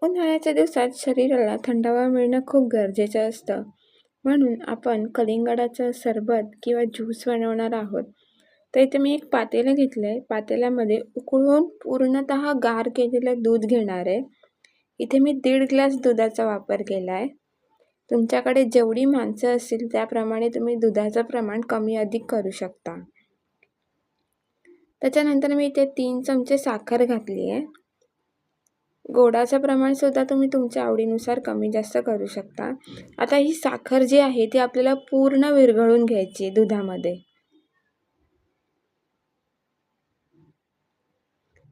उन्हाळ्याच्या दिवसात शरीराला थंडावा मिळणं खूप गरजेचं असतं. म्हणून आपण कलिंगडाचं सरबत किंवा ज्यूस बनवणार आहोत. तर इथे मी एक पातेलं घेतलं आहे. पातेल्यामध्ये उकळून पूर्णतः गार केलेलं दूध घेणार आहे. इथे मी 1.5 ग्लास दुधाचा वापर केला आहे. तुमच्याकडे जेवढी माणसं असतील त्याप्रमाणे तुम्ही दुधाचं प्रमाण कमी अधिक करू शकता. त्याच्यानंतर मी इथे 3 चमचे साखर घातली आहे. गोडाचं प्रमाण सुद्धा तुम्ही तुमच्या आवडीनुसार कमी जास्त करू शकता. आता ही साखर जी आहे ती आपल्याला पूर्ण विरघळून घ्यायची दुधामध्ये.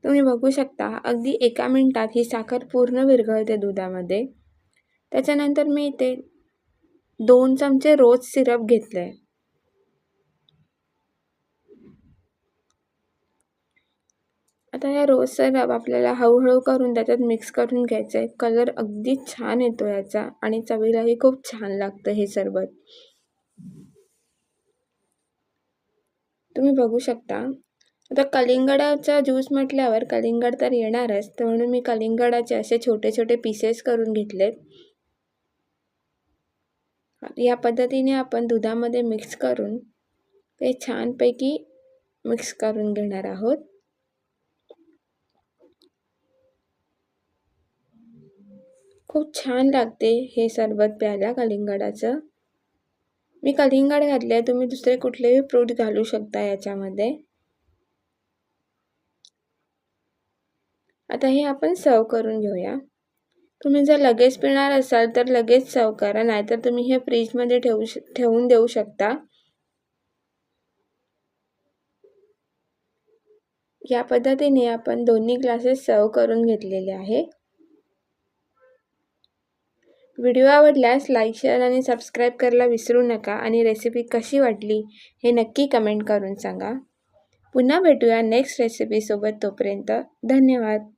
तुम्ही बघू शकता अगदी 1 मिनिटात ही साखर पूर्ण विरघळते दुधामध्ये. त्याच्यानंतर मी इथे 2 चमचे रोज सिरप घेतलंय. आता या रोज सिरप आपल्याला हळूहळू करून त्याच्यात मिक्स करून घ्यायचं आहे. कलर अगदी छान येतो याचा आणि चवीलाही खूप छान लागतं हे सरबत. तुम्ही बघू शकता. आता कलिंगडाचा ज्यूस म्हटल्यावर कलिंगड तर येणारच, तर म्हणून मी कलिंगडाचे असे छोटे छोटे पीसेस करून घेतलेत. या पद्धतीने आपण दुधामध्ये मिक्स करून ते छानपैकी मिक्स करून घेणार आहोत. खूप छान लागते हे सरबत प्यायला कलिंगडाचं. मी कलिंगड घातले, तुम्ही दुसरे कुठलेही फ्रूट घालू शकता याच्यामध्ये. आता हे आपण सर्व करून घेऊया. तुम्ही जर लगेच पिणार असाल तर लगेच सर्व करा, नाहीतर तुम्ही हे फ्रीजमध्ये ठेवून देऊ शकता. या पद्धतीने आपण दोन्ही ग्लासेस सर्व करून घेतलेले आहे. व्हिडिओ आवडल्यास लाईक, शेअर आणि सबस्क्राईब करायला विसरू नका आणि रेसिपी कशी वाटली हे नक्की कमेंट करून सांगा. पुन्हा भेटूया नेक्स्ट रेसिपीसोबत. तोपर्यंत धन्यवाद.